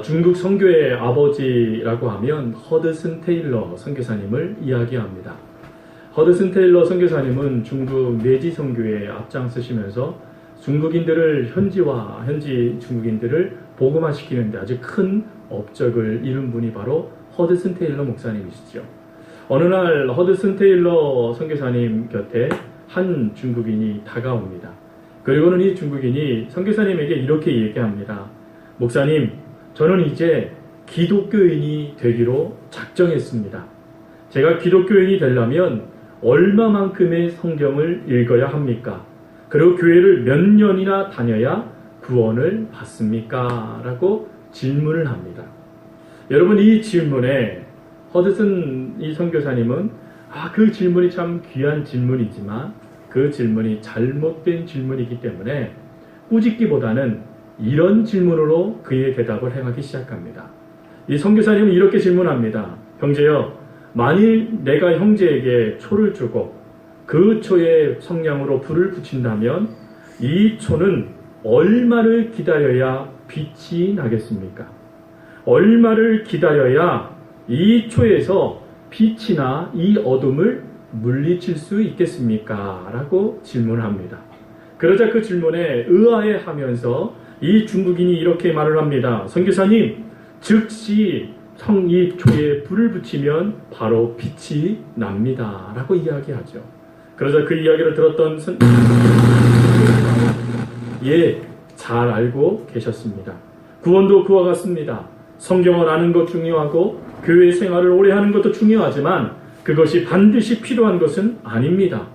중국 선교의 아버지라고 하면 허드슨 테일러 선교사님을 이야기합니다. 허드슨 테일러 선교사님은 중국 내지 선교에 앞장서시면서 중국인들을 현지 중국인들을 복음화시키는데 아주 큰 업적을 이룬 분이 바로 허드슨 테일러 목사님이시죠. 어느 날 허드슨 테일러 선교사님 곁에 한 중국인이 다가옵니다. 그리고는 이 중국인이 선교사님에게 이렇게 얘기합니다. 목사님, 저는 이제 기독교인이 되기로 작정했습니다. 제가 기독교인이 되려면 얼마만큼의 성경을 읽어야 합니까? 그리고 교회를 몇 년이나 다녀야 구원을 받습니까? 라고 질문을 합니다. 여러분, 이 질문에 허드슨 이 선교사님은 그 질문이 참 귀한 질문이지만 그 질문이 잘못된 질문이기 때문에 꾸짖기보다는 이런 질문으로 그의 대답을 행하기 시작합니다. 이 선교사님은 이렇게 질문합니다. 형제여, 만일 내가 형제에게 초를 주고 그 초에 성냥으로 불을 붙인다면 이 초는 얼마를 기다려야 빛이 나겠습니까? 얼마를 기다려야 이 초에서 빛이 나 이 어둠을 물리칠 수 있겠습니까? 라고 질문합니다. 그러자 그 질문에 의아해하면서 이 중국인이 이렇게 말을 합니다. 선교사님, 즉시 이 초에 불을 붙이면 바로 빛이 납니다. 라고 이야기하죠. 그러자 그 이야기를 들었던 잘 알고 계셨습니다. 구원도 그와 같습니다. 성경을 아는 것 중요하고 교회 생활을 오래 하는 것도 중요하지만 그것이 반드시 필요한 것은 아닙니다.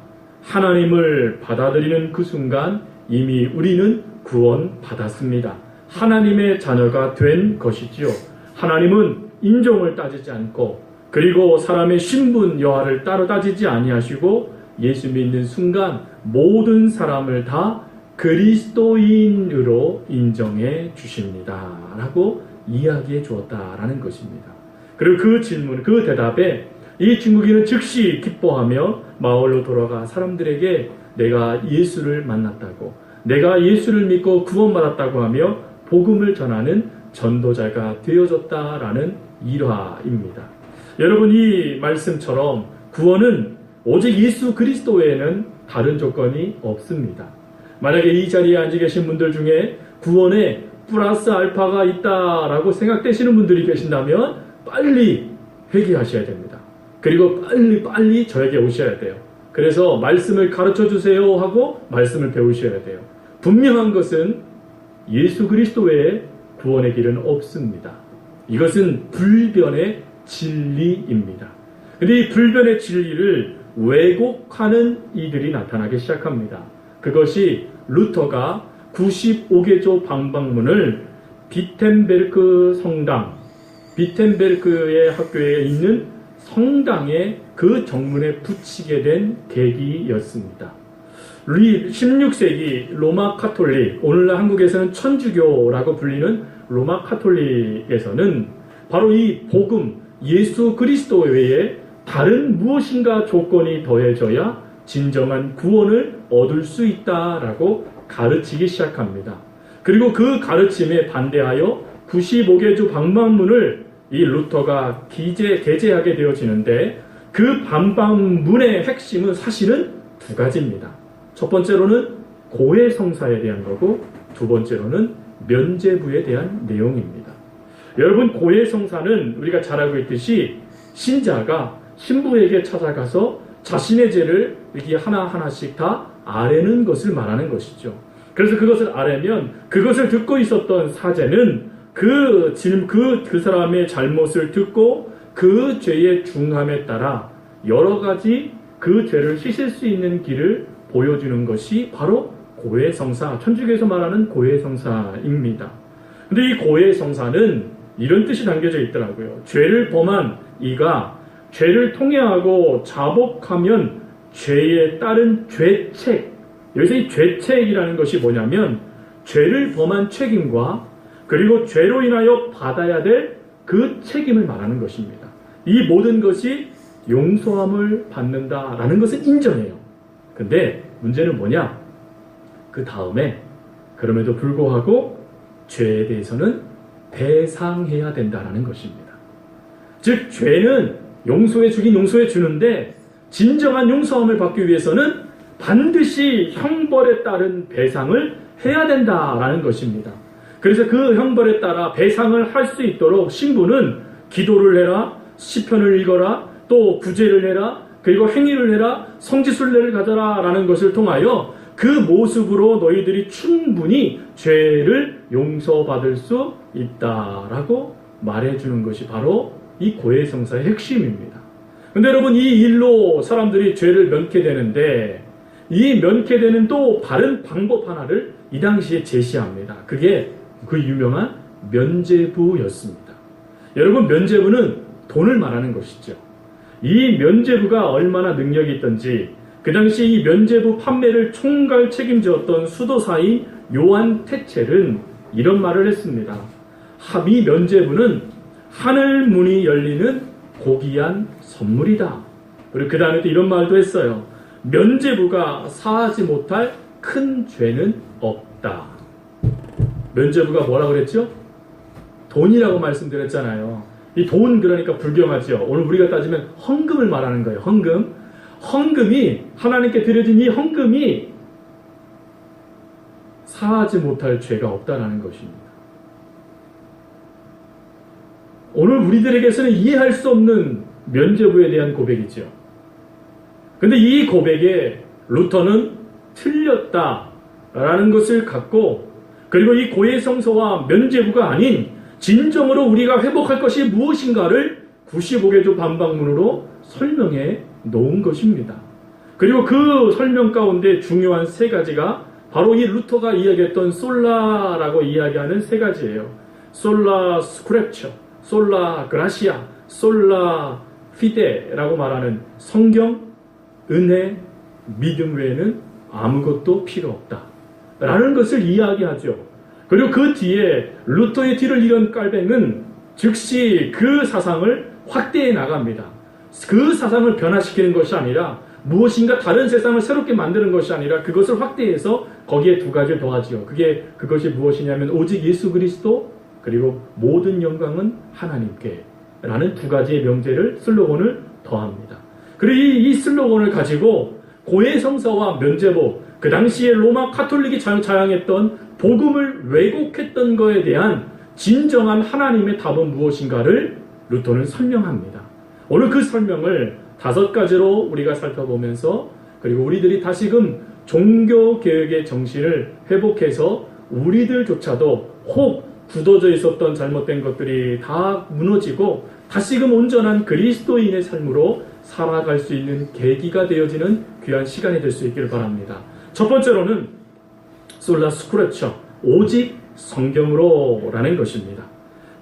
하나님을 받아들이는 그 순간 이미 우리는 구원받았습니다. 하나님의 자녀가 된 것이지요. 하나님은 인종을 따지지 않고 그리고 사람의 신분 여하를 따로 따지지 아니하시고 예수 믿는 순간 모든 사람을 다 그리스도인으로 인정해 주십니다. 라고 이야기해 주었다라는 것입니다. 그리고 그 질문, 그 대답에 이 중국인은 즉시 기뻐하며 마을로 돌아가 사람들에게 내가 예수를 만났다고, 내가 예수를 믿고 구원받았다고 하며 복음을 전하는 전도자가 되어졌다라는 일화입니다. 여러분, 이 말씀처럼 구원은 오직 예수 그리스도 외에는 다른 조건이 없습니다. 만약에 이 자리에 앉아 계신 분들 중에 구원에 플러스 알파가 있다라고 생각되시는 분들이 계신다면 빨리 회개하셔야 됩니다. 그리고 빨리 저에게 오셔야 돼요. 그래서 말씀을 가르쳐 주세요 하고 말씀을 배우셔야 돼요. 분명한 것은 예수 그리스도 외에 구원의 길은 없습니다. 이것은 불변의 진리입니다. 근데 이 불변의 진리를 왜곡하는 이들이 나타나기 시작합니다. 그것이 루터가 95개조 방방문을 비텐베르크 성당, 비텐베르크의 학교에 있는 성당에 그 정문에 붙이게 된 계기였습니다. 16세기 로마 카톨릭, 오늘날 한국에서는 천주교라고 불리는 로마 카톨릭에서는 바로 이 복음, 예수 그리스도 외에 다른 무엇인가 조건이 더해져야 진정한 구원을 얻을 수 있다라고 가르치기 시작합니다. 그리고 그 가르침에 반대하여 95개조 방방문을 이 루터가 게재하게 되어지는데 그 방방문의 핵심은 사실은 두 가지입니다. 첫 번째로는 고해성사에 대한 거고 두 번째로는 면죄부에 대한 내용입니다. 여러분, 고해성사는 우리가 잘 알고 있듯이 신자가 신부에게 찾아가서 자신의 죄를 이렇게 하나하나씩 다 아뢰는 것을 말하는 것이죠. 그래서 그것을 아뢰면 그것을 듣고 있었던 사제는 그 사람의 잘못을 듣고 그 죄의 중함에 따라 여러 가지 그 죄를 씻을 수 있는 길을 보여주는 것이 바로 고해성사, 천주교에서 말하는 고해성사입니다. 근데 이 고해성사는 이런 뜻이 담겨져 있더라고요. 죄를 범한 이가 죄를 통회하고 자복하면 죄에 따른 죄책, 여기서 이 죄책이라는 것이 뭐냐면 죄를 범한 책임과 그리고 죄로 인하여 받아야 될 그 책임을 말하는 것입니다. 이 모든 것이 용서함을 받는다라는 것을 인정해요. 근데 문제는 뭐냐? 그 다음에 그럼에도 불구하고 죄에 대해서는 배상해야 된다는 것입니다. 즉 죄는 용서해 주긴 용서해 주는데 진정한 용서함을 받기 위해서는 반드시 형벌에 따른 배상을 해야 된다라는 것입니다. 그래서 그 형벌에 따라 배상을 할 수 있도록 신부는 기도를 해라, 시편을 읽어라, 또 구제를 해라, 그리고 행위를 해라, 성지순례를 가져라 라는 것을 통하여 그 모습으로 너희들이 충분히 죄를 용서받을 수 있다라고 말해주는 것이 바로 이 고해성사의 핵심입니다. 근데 여러분, 이 일로 사람들이 죄를 면케 되는데 이 면케 되는 또 바른 방법 하나를 이 당시에 제시합니다. 그게 그 유명한 면죄부였습니다. 여러분, 면죄부는 돈을 말하는 것이죠. 이 면죄부가 얼마나 능력이 있던지 그 당시 이 면죄부 판매를 총괄 책임졌던 수도사인 요한 테첼은 이런 말을 했습니다. 이 면죄부는 하늘 문이 열리는 고귀한 선물이다. 그리고 그 다음에 또 이런 말도 했어요. 면죄부가 사하지 못할 큰 죄는 없다. 면죄부가 뭐라고 그랬죠? 돈이라고 말씀드렸잖아요. 이 돈, 그러니까 불경하죠. 오늘 우리가 따지면 헌금을 말하는 거예요. 헌금이 하나님께 드려진 이 헌금이 사하지 못할 죄가 없다는 것입니다. 오늘 우리들에게서는 이해할 수 없는 면죄부에 대한 고백이죠. 근데 이 고백에 루터는 틀렸다라는 것을 갖고, 그리고 이 고해성사와 면죄부가 아닌 진정으로 우리가 회복할 것이 무엇인가를 95개조 반박문으로 설명해 놓은 것입니다. 그리고 그 설명 가운데 중요한 세 가지가 바로 이 루터가 이야기했던 솔라라고 이야기하는 세 가지예요. 솔라 스크랩처, 솔라 그라시아, 솔라 피데라고 말하는 성경, 은혜, 믿음 외에는 아무것도 필요 없다 라는 것을 이야기하죠. 그리고 그 뒤에 루터의 뒤를 이은 깔뱅은 즉시 그 사상을 확대해 나갑니다. 그 사상을 변화시키는 것이 아니라 무엇인가 다른 세상을 새롭게 만드는 것이 아니라 그것을 확대해서 거기에 두 가지를 더하지요. 그것이 무엇이냐면 오직 예수 그리스도, 그리고 모든 영광은 하나님께 라는 두 가지의 명제를, 슬로건을 더합니다. 그리고 이 슬로건을 가지고 고해성사와 면죄부, 그 당시에 로마 카톨릭이 자양했던 복음을 왜곡했던 것에 대한 진정한 하나님의 답은 무엇인가를 루터는 설명합니다. 오늘 그 설명을 5가지로 우리가 살펴보면서, 그리고 우리들이 다시금 종교개혁의 정신을 회복해서 우리들조차도 혹 굳어져 있었던 잘못된 것들이 다 무너지고 다시금 온전한 그리스도인의 삶으로 살아갈 수 있는 계기가 되어지는 귀한 시간이 될 수 있기를 바랍니다. 첫 번째로는 솔라 스크랩처, 오직 성경으로 라는 것입니다.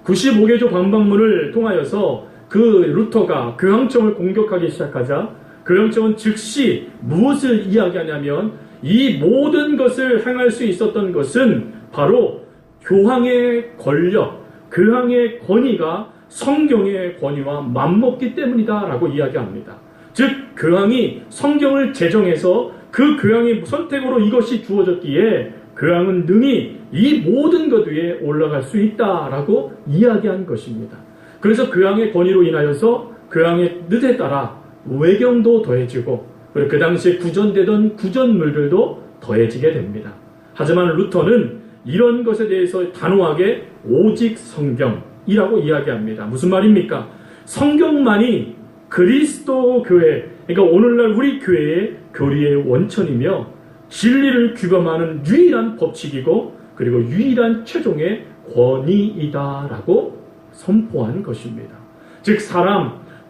95개조 반박문을 통하여서 그 루터가 교황청을 공격하기 시작하자 교황청은 즉시 무엇을 이야기하냐면 이 모든 것을 행할 수 있었던 것은 바로 교황의 권력, 교황의 권위가 성경의 권위와 맞먹기 때문이다 라고 이야기합니다. 즉 교황이 성경을 제정해서 그 교황의 선택으로 이것이 주어졌기에 교황은 능히 이 모든 것 위에 올라갈 수 있다라고 이야기한 것입니다. 그래서 교황의 권위로 인하여서 교황의 뜻에 따라 외경도 더해지고, 그리고 그 당시에 구전되던 구전물들도 더해지게 됩니다. 하지만 루터는 이런 것에 대해서 단호하게 오직 성경이라고 이야기합니다. 무슨 말입니까? 성경만이 그리스도 교회, 그러니까 오늘날 우리 교회의 교리의 원천이며 진리를 규범하는 유일한 법칙이고, 그리고 유일한 최종의 권위이다라고 선포한 것입니다. 즉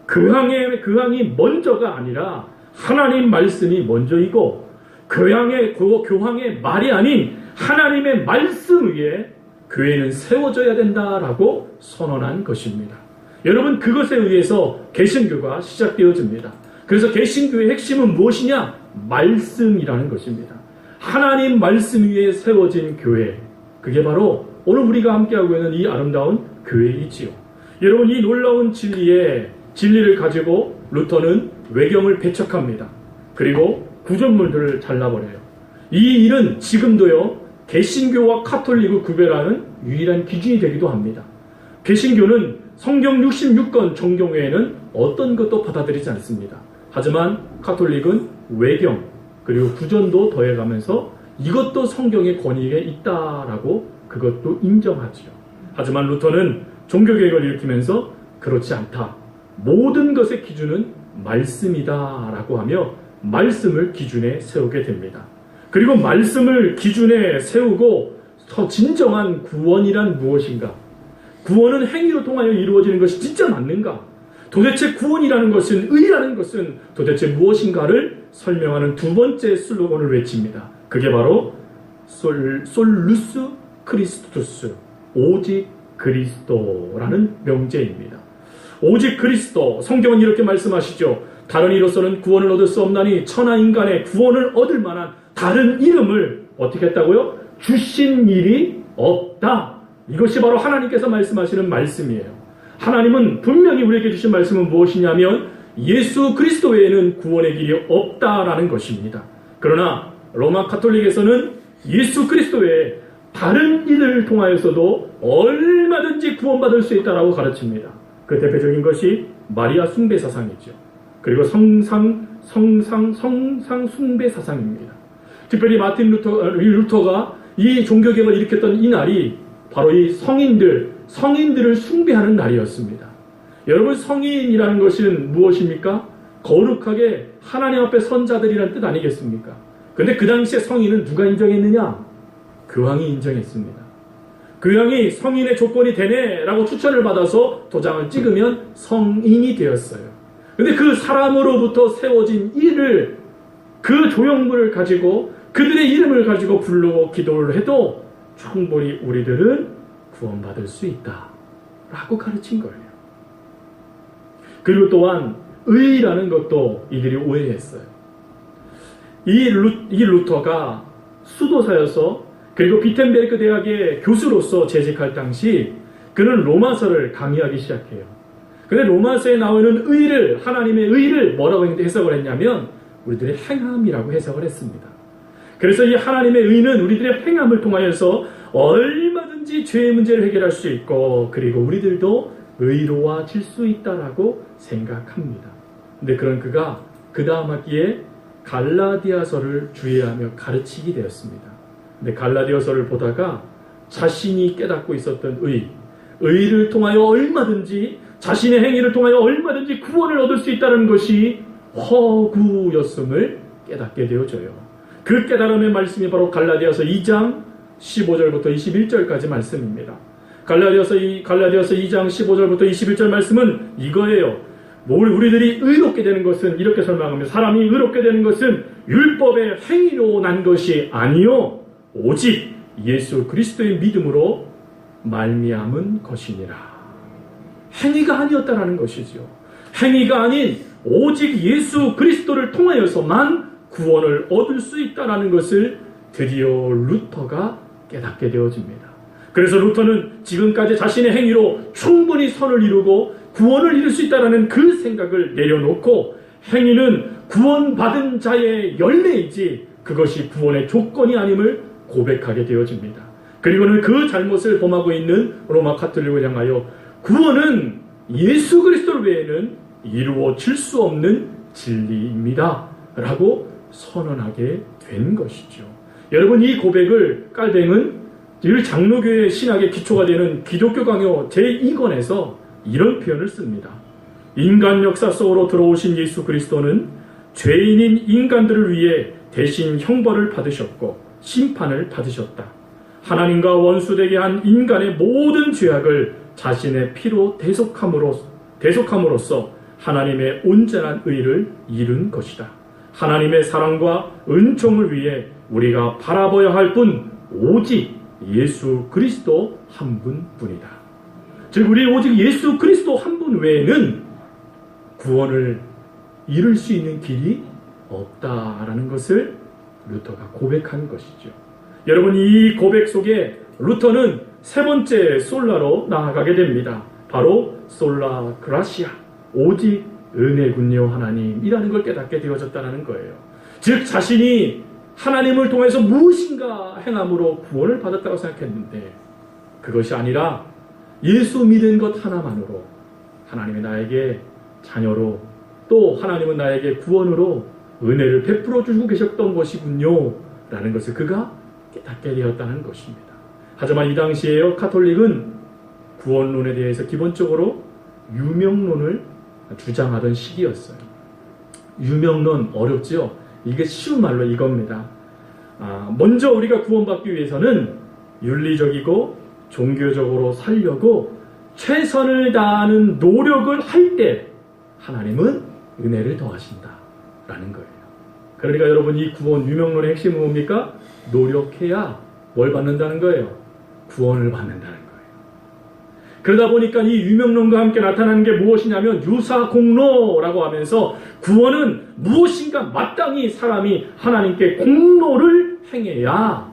교황이 먼저가 아니라 하나님 말씀이 먼저이고, 교황의 말이 아닌 하나님의 말씀 위에 교회는 세워져야 된다라고 선언한 것입니다. 여러분, 그것에 의해서 개신교가 시작되어집니다. 그래서 개신교의 핵심은 무엇이냐? 말씀이라는 것입니다. 하나님 말씀 위에 세워진 교회, 그게 바로 오늘 우리가 함께하고 있는 이 아름다운 교회이지요. 여러분, 이 놀라운 진리를 가지고 루터는 외경을 배척합니다. 그리고 구전물들을 잘라버려요. 이 일은 지금도요, 개신교와 카톨릭을 구별하는 유일한 기준이 되기도 합니다. 개신교는 성경 66권 정경 외에는 어떤 것도 받아들이지 않습니다. 하지만 카톨릭은 외경 그리고 구전도 더해가면서 이것도 성경의 권위에 있다라고 그것도 인정하죠. 하지만 루터는 종교개혁을 일으키면서 그렇지 않다. 모든 것의 기준은 말씀이다라고 하며 말씀을 기준에 세우게 됩니다. 그리고 말씀을 기준에 세우고 더 진정한 구원이란 무엇인가? 구원은 행위로 통하여 이루어지는 것이 진짜 맞는가? 도대체 구원이라는 것은, 의라는 것은 도대체 무엇인가를 설명하는 두 번째 슬로건을 외칩니다. 그게 바로 솔루스 크리스투스, 오직 그리스도라는 명제입니다. 오직 그리스도, 성경은 이렇게 말씀하시죠. 다른 이로서는 구원을 얻을 수 없나니 천하 인간의 구원을 얻을 만한 다른 이름을 어떻게 했다고요? 주신 일이 없다. 이것이 바로 하나님께서 말씀하시는 말씀이에요. 하나님은 분명히 우리에게 주신 말씀은 무엇이냐면 예수 그리스도 외에는 구원의 길이 없다라는 것입니다. 그러나 로마 카톨릭에서는 예수 그리스도 외에 다른 이들을 통하여서도 얼마든지 구원받을 수 있다라고 가르칩니다. 그 대표적인 것이 마리아 숭배 사상이죠. 그리고 성상 숭배 사상입니다. 특별히 마틴 루터가 이 종교개혁을 일으켰던 이 날이 바로 이 성인들을 숭배하는 날이었습니다. 여러분, 성인이라는 것은 무엇입니까? 거룩하게 하나님 앞에 선 자들이라는 뜻 아니겠습니까? 근데 그 당시에 성인은 누가 인정했느냐? 교황이 인정했습니다. 교황이 성인의 조건이 되네라고 추천을 받아서 도장을 찍으면 성인이 되었어요. 근데 그 사람으로부터 세워진 일을, 그 조형물을 가지고 그들의 이름을 가지고 부르고 기도를 해도 충분히 우리들은 구원받을 수 있다 라고 가르친 거예요. 그리고 또한 의라는 것도 이들이 오해했어요. 이 루터가 수도사여서 그리고 비텐베르크 대학의 교수로서 재직할 당시 그는 로마서를 강의하기 시작해요. 근데 로마서에 나오는 의를, 하나님의 의를 뭐라고 해석을 했냐면 우리들의 행함이라고 해석을 했습니다. 그래서 이 하나님의 의는 우리들의 행함을 통하여서 얼마든지 죄의 문제를 해결할 수 있고 그리고 우리들도 의로워질 수 있다라고 생각합니다. 근데 그런 그가 그 다음 학기에 갈라디아서를 주의하며 가르치게 되었습니다. 근데 갈라디아서를 보다가 자신이 깨닫고 있었던 의를 통하여 얼마든지 자신의 행위를 통하여 얼마든지 구원을 얻을 수 있다는 것이 허구였음을 깨닫게 되어져요. 그 깨달음의 말씀이 바로 갈라디아서 2장 15절부터 21절까지 말씀입니다. 갈라디아서 2장 15절부터 21절 말씀은 이거예요. 우리들이 의롭게 되는 것은 이렇게 설명합니다. 사람이 의롭게 되는 것은 율법의 행위로 난 것이 아니요 오직 예수 그리스도의 믿음으로 말미암은 것이니라. 행위가 아니었다라는 것이죠. 행위가 아닌 오직 예수 그리스도를 통하여서만 구원을 얻을 수 있다라는 것을 드디어 루터가 깨닫게 되어집니다. 그래서 루터는 지금까지 자신의 행위로 충분히 선을 이루고 구원을 이룰 수 있다는 그 생각을 내려놓고 행위는 구원받은 자의 열매이지 그것이 구원의 조건이 아님을 고백하게 되어집니다. 그리고는 그 잘못을 범하고 있는 로마 카톨릭을 향하여 구원은 예수 그리스도 외에는 이루어질 수 없는 진리입니다 라고 선언하게 된 것이죠. 여러분, 이 고백을 깔뱅은 장로교의 신학의 기초가 되는 기독교 강요 제2권에서 이런 표현을 씁니다. 인간 역사 속으로 들어오신 예수 그리스도는 죄인인 인간들을 위해 대신 형벌을 받으셨고 심판을 받으셨다. 하나님과 원수되게 한 인간의 모든 죄악을 자신의 피로 대속함으로써 하나님의 온전한 의를 이룬 것이다. 하나님의 사랑과 은총을 위해 우리가 바라봐야 할 분 오직 예수 그리스도 한 분뿐이다. 즉 우리 오직 예수 그리스도 한 분 외에는 구원을 이룰 수 있는 길이 없다라는 것을 루터가 고백한 것이죠. 여러분, 이 고백 속에 루터는 세 번째 솔라로 나아가게 됩니다. 바로 솔라 그라시아, 오직 은혜군요 하나님이라는 걸 깨닫게 되어졌다는 거예요. 즉 자신이 하나님을 통해서 무엇인가 행함으로 구원을 받았다고 생각했는데 그것이 아니라 예수 믿은 것 하나만으로 하나님이 나에게 자녀로 또 하나님은 나에게 구원으로 은혜를 베풀어 주고 계셨던 것이군요 라는 것을 그가 깨닫게 되었다는 것입니다. 하지만 이 당시에요 카톨릭은 구원론에 대해서 기본적으로 유명론을 주장하던 시기였어요. 유명론 어렵죠? 이게 쉬운 말로 이겁니다. 먼저 우리가 구원받기 위해서는 윤리적이고 종교적으로 살려고 최선을 다하는 노력을 할 때 하나님은 은혜를 더하신다 라는 거예요. 그러니까 여러분 이 구원 유명론의 핵심은 뭡니까? 노력해야 뭘 받는다는 거예요? 구원을 받는다는 거예요. 그러다 보니까 이 유명론과 함께 나타나는 게 무엇이냐면 유사공로라고 하면서 구원은 무엇인가 마땅히 사람이 하나님께 공로를 행해야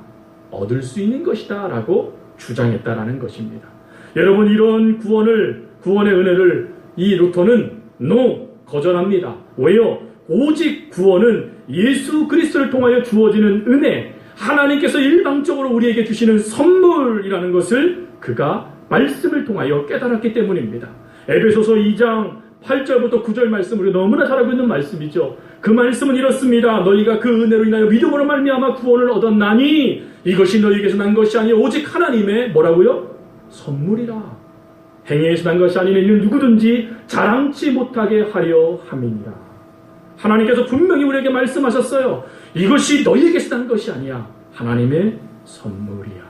얻을 수 있는 것이다 라고 주장했다라는 것입니다. 여러분 이런 구원의 은혜를 이 루터는 거절합니다. 왜요? 오직 구원은 예수 그리스도를 통하여 주어지는 은혜, 하나님께서 일방적으로 우리에게 주시는 선물이라는 것을 그가 말씀을 통하여 깨달았기 때문입니다. 에베소서 2장 8절부터 9절 말씀 우리 너무나 잘 알고 있는 말씀이죠. 그 말씀은 이렇습니다. 너희가 그 은혜로 인하여 믿음으로 말미암아 구원을 얻었나니 이것이 너희에게서 난 것이 아니요 오직 하나님의 뭐라고요? 선물이라. 행위에서 난 것이 아니니 이는 누구든지 자랑치 못하게 하려 함이니라. 하나님께서 분명히 우리에게 말씀하셨어요. 이것이 너희에게서 난 것이 아니야. 하나님의 선물이야.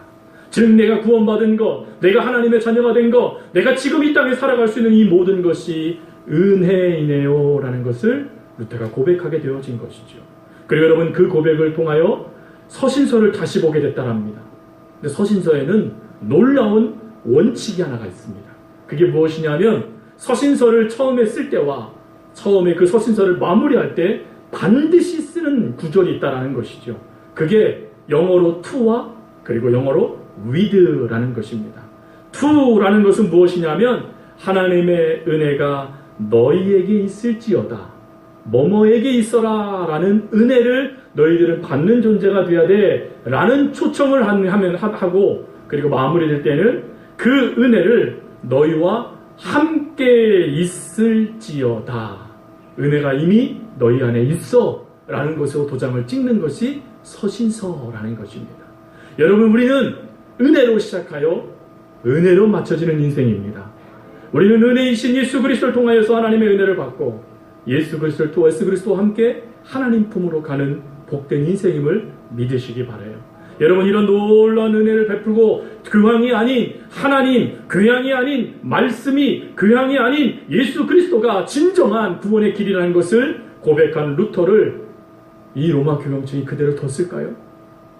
즉 내가 구원받은 것, 내가 하나님의 자녀가 된 것, 내가 지금 이 땅에 살아갈 수 있는 이 모든 것이 은혜이네요 라는 것을 루터가 고백하게 되어진 것이죠. 그리고 여러분 그 고백을 통하여 서신서를 다시 보게 됐다랍니다. 근데 서신서에는 놀라운 원칙이 하나가 있습니다. 그게 무엇이냐면 서신서를 처음에 쓸 때와 처음에 그 서신서를 마무리할 때 반드시 쓰는 구절이 있다는 것이죠. 그게 영어로 to와 그리고 영어로 with라는 것입니다. to라는 것은 무엇이냐면 하나님의 은혜가 너희에게 있을지어다. 뭐뭐에게 있어라 라는 은혜를 너희들은 받는 존재가 되어야 돼 라는 초청을 하고 그리고 마무리될 때는 그 은혜를 너희와 함께 있을지어다. 은혜가 이미 너희 안에 있어 라는 것으로 도장을 찍는 것이 서신서라는 것입니다. 여러분 우리는 은혜로 시작하여 은혜로 맞춰지는 인생입니다. 우리는 은혜이신 예수 그리스도를 통하여서 하나님의 은혜를 받고 예수 그리스도와 함께 하나님 품으로 가는 복된 인생임을 믿으시기 바라요. 여러분 이런 놀라운 은혜를 베풀고 교황이 아닌 하나님, 교황이 아닌 말씀이, 교황이 아닌 예수 그리스도가 진정한 구원의 길이라는 것을 고백한 루터를 이 로마 교황청이 그대로 뒀을까요?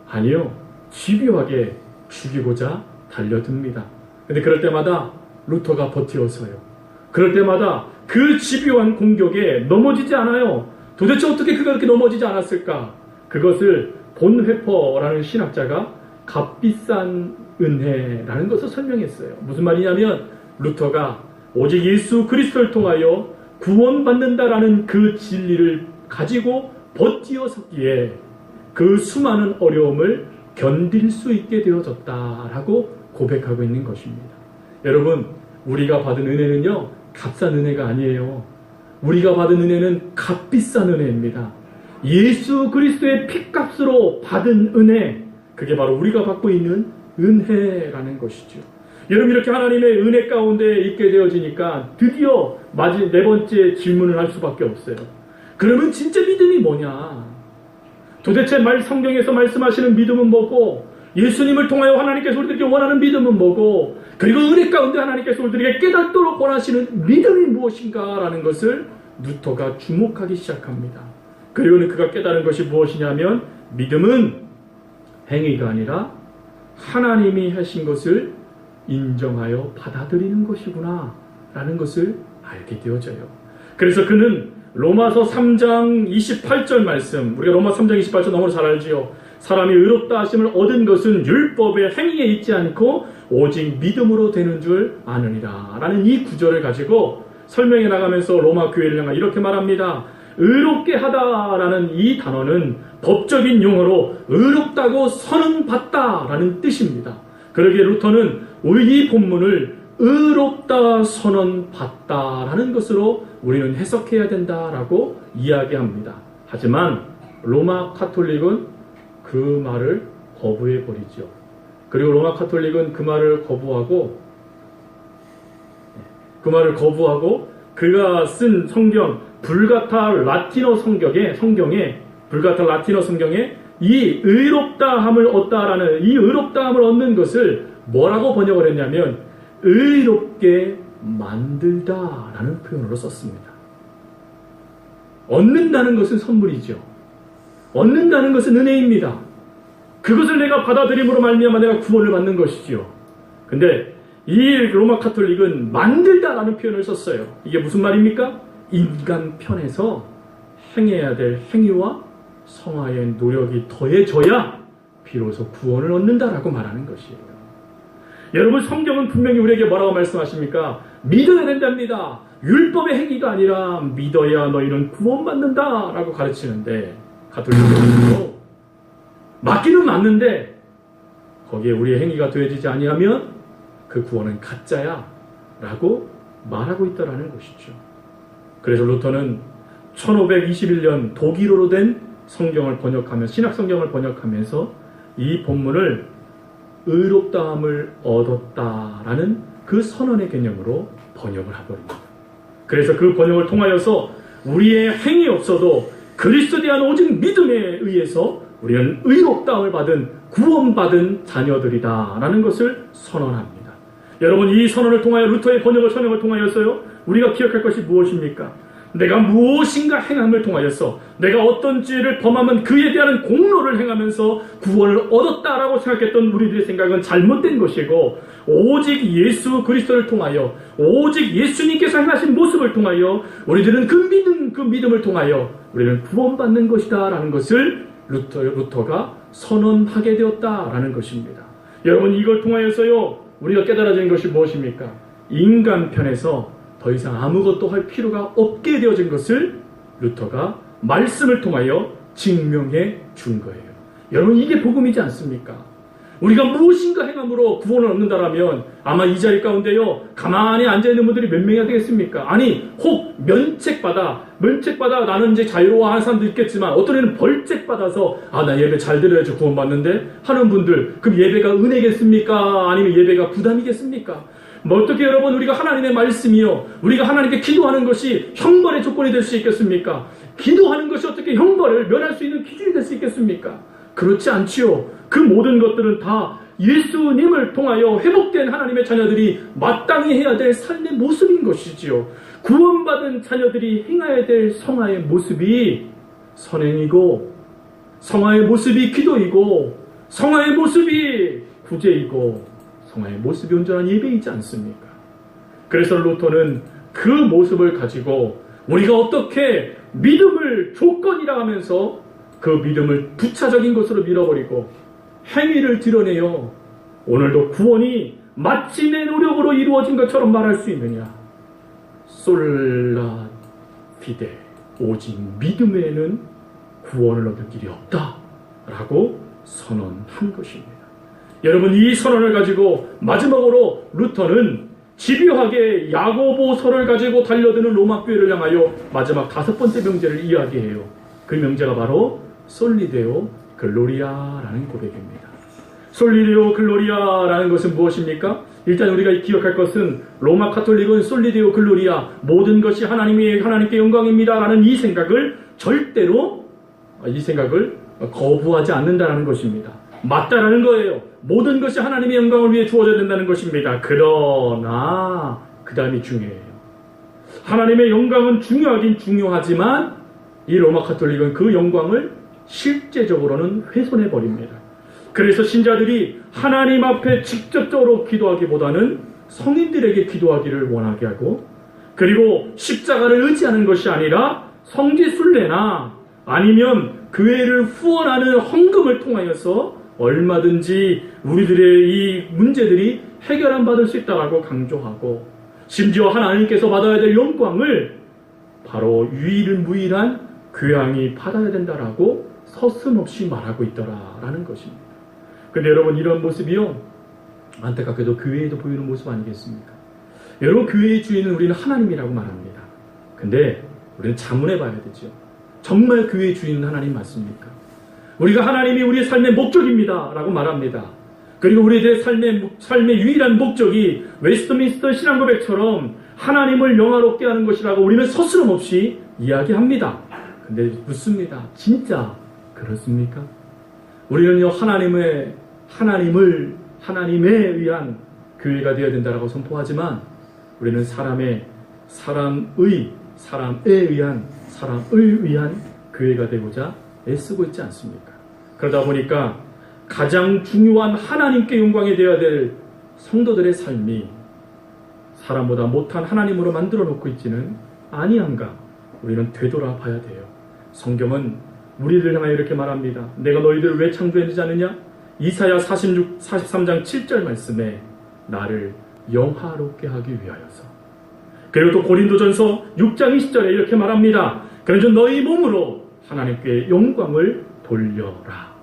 아니요. 집요하게 죽이고자 달려듭니다. 근데 그럴 때마다 루터가 버티어서요. 그럴 때마다 그 집요한 공격에 넘어지지 않아요. 도대체 어떻게 그가 그렇게 넘어지지 않았을까? 그것을 본회퍼라는 신학자가 값비싼 은혜라는 것을 설명했어요. 무슨 말이냐면 루터가 오직 예수 그리스도를 통하여 구원받는다라는 그 진리를 가지고 버티어 섰기에 그 수많은 어려움을 견딜 수 있게 되어졌다라고 고백하고 있는 것입니다. 여러분 우리가 받은 은혜는요 값싼 은혜가 아니에요. 우리가 받은 은혜는 값비싼 은혜입니다. 예수 그리스도의 피값으로 받은 은혜, 그게 바로 우리가 받고 있는 은혜라는 것이죠. 여러분 이렇게 하나님의 은혜 가운데 있게 되어지니까 드디어 네 번째 질문을 할 수밖에 없어요. 그러면 진짜 믿음이 뭐냐? 도대체 성경에서 말씀하시는 믿음은 뭐고, 예수님을 통하여 하나님께서 우리들에게 원하는 믿음은 뭐고, 그리고 은혜 가운데 하나님께서 우리들에게 깨닫도록 원하시는 믿음이 무엇인가 라는 것을 루터가 주목하기 시작합니다. 그리고는 그가 깨달은 것이 무엇이냐면 믿음은 행위가 아니라 하나님이 하신 것을 인정하여 받아들이는 것이구나 라는 것을 알게 되어져요. 그래서 그는 로마서 3장 28절 말씀, 우리가 로마 3장 28절 너무 잘 알지요. 사람이 의롭다 하심을 얻은 것은 율법의 행위에 있지 않고 오직 믿음으로 되는 줄 아느니라 라는 이 구절을 가지고 설명해 나가면서 로마 교회를 향해 이렇게 말합니다. 의롭게 하다라는 이 단어는 법적인 용어로 의롭다고 선언받다라는 뜻입니다. 그러기에 루터는 이 본문을 의롭다 선언받다라는 것으로 우리는 해석해야 된다라고 이야기합니다. 하지만 로마 카톨릭은 그 말을 거부해 버리죠. 그리고 로마 카톨릭은 그 말을 거부하고 그가 쓴 성경 불가타 라틴어 성경에 이 의롭다함을 얻는 것을 뭐라고 번역을 했냐면 의롭게 만들다라는 표현으로 썼습니다. 얻는다는 것은 선물이죠. 얻는다는 것은 은혜입니다. 그것을 내가 받아들임으로 말미암아 내가 구원을 받는 것이죠. 근데 이 로마 카톨릭은 만들다라는 표현을 썼어요. 이게 무슨 말입니까? 인간 편에서 행해야 될 행위와 성화의 노력이 더해져야 비로소 구원을 얻는다라고 말하는 것이에요. 여러분, 성경은 분명히 우리에게 뭐라고 말씀하십니까? 믿어야 된답니다. 율법의 행위가 아니라 믿어야 너희는 구원받는다라고 가르치는데, 가톨릭은 맞기는 맞는데 거기에 우리의 행위가 더해지지 아니하면 그 구원은 가짜야 라고 말하고 있다라는 것이죠. 그래서 루터는 1521년 독일어로 된 성경을 번역하면서, 신약 성경을 번역하면서 이 본문을 의롭다함을 얻었다라는 그 선언의 개념으로 번역을 해버립니다. 그래서 그 번역을 통하여서 우리의 행위 없어도 그리스도에 대한 오직 믿음에 의해서 우리는 의롭다함을 받은 구원받은 자녀들이다라는 것을 선언합니다. 여러분, 이 선언을 통하여 루터의 번역을 통하여서요, 우리가 기억할 것이 무엇입니까? 내가 무엇인가 행함을 통하여서 내가 어떤 죄를 범하면 그에 대한 공로를 행하면서 구원을 얻었다라고 생각했던 우리들의 생각은 잘못된 것이고, 오직 예수 그리스도를 통하여, 오직 예수님께서 행하신 모습을 통하여 우리들은 그 믿음을 통하여 우리는 구원받는 것이다 라는 것을 루터가 선언하게 되었다라는 것입니다. 여러분, 이걸 통하여서요 우리가 깨달아진 것이 무엇입니까? 인간 편에서 더 이상 아무것도 할 필요가 없게 되어진 것을 루터가 말씀을 통하여 증명해 준 거예요. 여러분, 이게 복음이지 않습니까? 우리가 무엇인가 행함으로 구원을 얻는다라면 아마 이 자리 가운데요 가만히 앉아있는 분들이 몇 명이나 되겠습니까? 아니, 혹 면책받아 나는 이제 자유로워하는 사람도 있겠지만, 어떤 애는 벌책받아서 나 예배 잘 드려야지 구원받는데 하는 분들, 그럼 예배가 은혜겠습니까? 아니면 예배가 부담이겠습니까? 어떻게 여러분, 우리가 하나님의 말씀이요, 우리가 하나님께 기도하는 것이 형벌의 조건이 될 수 있겠습니까? 기도하는 것이 어떻게 형벌을 면할 수 있는 기준이 될 수 있겠습니까? 그렇지 않지요. 그 모든 것들은 다 예수님을 통하여 회복된 하나님의 자녀들이 마땅히 해야 될 삶의 모습인 것이지요. 구원받은 자녀들이 행해야 될 성화의 모습이 선행이고, 성화의 모습이 기도이고, 성화의 모습이 구제이고, 성화의 모습이 온전한 예배이지 않습니까? 그래서 루터는 그 모습을 가지고 우리가 어떻게 믿음을 조건이라 하면서 그 믿음을 부차적인 것으로 밀어버리고 행위를 드러내요 오늘도 구원이 마치 내 노력으로 이루어진 것처럼 말할 수 있느냐? 솔라 피데, 오직 믿음 외에는 구원을 얻을 길이 없다 라고 선언한 것입니다. 여러분, 이 선언을 가지고 마지막으로 루터는 집요하게 야고보서를 가지고 달려드는 로마 교회를 향하여 마지막 5번째 명제를 이야기해요. 그 명제가 바로 솔리데오 글로리아라는 고백입니다. 솔리데오 글로리아라는 것은 무엇입니까? 일단 우리가 기억할 것은 로마 카톨릭은 솔리데오 글로리아, 모든 것이 하나님께 영광입니다 라는 이 생각을 절대로 거부하지 않는다는 것입니다. 맞다라는 거예요. 모든 것이 하나님의 영광을 위해 주어져야 된다는 것입니다. 그러나 그 다음이 중요해요. 하나님의 영광은 중요하긴 중요하지만 이 로마 카톨릭은 그 영광을 실제적으로는 훼손해 버립니다. 그래서 신자들이 하나님 앞에 직접적으로 기도하기보다는 성인들에게 기도하기를 원하게 하고, 그리고 십자가를 의지하는 것이 아니라 성지순례나 아니면 교회를 후원하는 헌금을 통하여서 얼마든지 우리들의 이 문제들이 해결안 받을 수 있다고 강조하고, 심지어 하나님께서 받아야 될 영광을 바로 유일무이한 교양이 받아야 된다라고 서슴없이 말하고 있더라라는 것입니다. 근데 여러분, 이런 모습이요, 안타깝게도 교회에도 보이는 모습 아니겠습니까? 여러분, 교회의 주인은 우리는 하나님이라고 말합니다. 근데 우리는 자문해 봐야 되죠. 정말 교회의 주인은 하나님 맞습니까? 우리가 하나님이 우리의 삶의 목적입니다 라고 말합니다. 그리고 우리들의 삶의 유일한 목적이 웨스트민스터 신앙고백처럼 하나님을 영화롭게 하는 것이라고 우리는 서스럼없이 이야기합니다. 근데 묻습니다. 진짜 그렇습니까? 우리는요, 하나님에 의한 교회가 되어야 된다라고 선포하지만 우리는 사람을 위한 교회가 되고자 애쓰고 있지 않습니까? 그러다 보니까 가장 중요한 하나님께 영광이 되어야 될 성도들의 삶이 사람보다 못한 하나님으로 만들어 놓고 있지는 아니한가? 우리는 되돌아봐야 돼요. 성경은 우리를 향하여 이렇게 말합니다. 내가 너희들을 왜 창조했지 않느냐? 이사야 43장 7절 말씀에 나를 영화롭게 하기 위하여서. 그리고 또 고린도전서 6장 20절에 이렇게 말합니다. 그래서 너희 몸으로 하나님께 영광을 돌려라.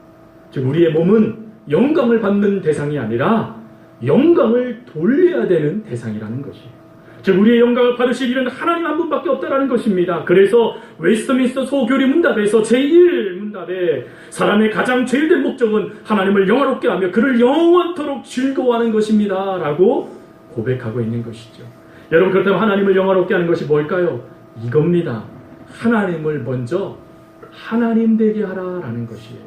즉 우리의 몸은 영광을 받는 대상이 아니라 영광을 돌려야 되는 대상이라는 것이에요. 즉 우리의 영광을 받으실 일은 하나님 한 분밖에 없다라는 것입니다. 그래서 웨스트민스터 소교리 문답에서 제1문답에 사람의 가장 제일된 목적은 하나님을 영화롭게 하며 그를 영원토록 즐거워하는 것입니다 라고 고백하고 있는 것이죠. 여러분, 그렇다면 하나님을 영화롭게 하는 것이 뭘까요? 이겁니다. 하나님을 먼저 하나님 되게 하라라는 것이에요.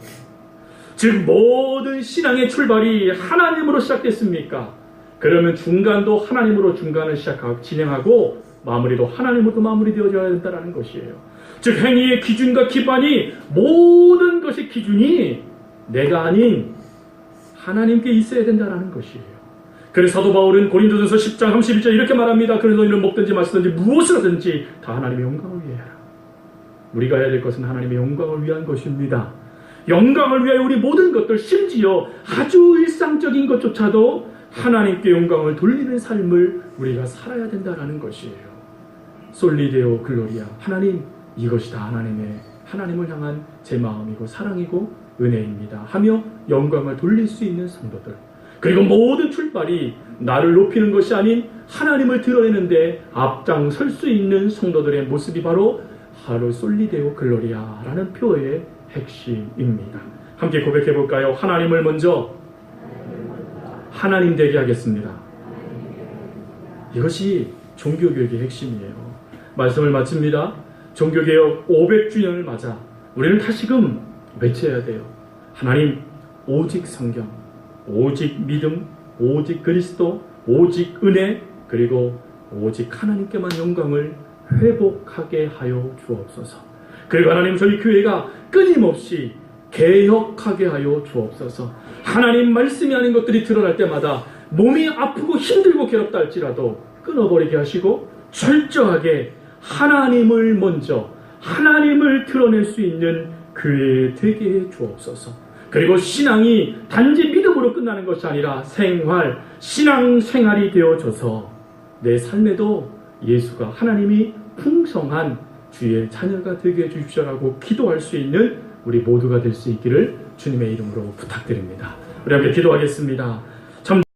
즉 모든 신앙의 출발이 하나님으로 시작됐습니까? 그러면 중간도 하나님으로 중간을 진행하고 마무리도 하나님으로 마무리되어져야 된다는 것이에요. 즉 행위의 기준과 기반이 모든 것의 기준이 내가 아닌 하나님께 있어야 된다는 것이에요. 그래서 사도 바울은 고린도전서 10장 31절 이렇게 말합니다. 그래서 너희는 먹든지 마시든지 무엇을 하든지 다 하나님의 영광을 위해 해라. 우리가 해야 될 것은 하나님의 영광을 위한 것입니다. 영광을 위하여 우리 모든 것들, 심지어 아주 일상적인 것조차도 하나님께 영광을 돌리는 삶을 우리가 살아야 된다는 것이에요. 솔리데오 글로리아. 하나님, 이것이 다 하나님을 향한 제 마음이고 사랑이고 은혜입니다 하며 영광을 돌릴 수 있는 성도들. 그리고 모든 출발이 나를 높이는 것이 아닌 하나님을 드러내는데 앞장설 수 있는 성도들의 모습이 바로 솔리데오 글로리아라는 표어의 핵심입니다. 함께 고백해 볼까요? 하나님을 먼저 하나님 되게 하겠습니다. 이것이 종교개혁의 핵심이에요. 말씀을 마칩니다. 종교개혁 500주년을 맞아 우리는 다시금 외쳐야 돼요. 하나님, 오직 성경, 오직 믿음, 오직 그리스도, 오직 은혜, 그리고 오직 하나님께만 영광을 회복하게 하여 주옵소서. 그리고 하나님, 저희 교회가 끊임없이 개혁하게 하여 주옵소서. 하나님 말씀이 아닌 것들이 드러날 때마다 몸이 아프고 힘들고 괴롭다 할지라도 끊어버리게 하시고 철저하게 하나님을 먼저, 하나님을 드러낼 수 있는 교회 되게 해 주옵소서. 그리고 신앙이 단지 믿음으로 끝나는 것이 아니라 신앙생활이 되어져서 내 삶에도 예수가, 하나님이 풍성한 주의 자녀가 되게 해주십시오라고 기도할 수 있는 우리 모두가 될 수 있기를 주님의 이름으로 부탁드립니다. 우리 함께 기도하겠습니다.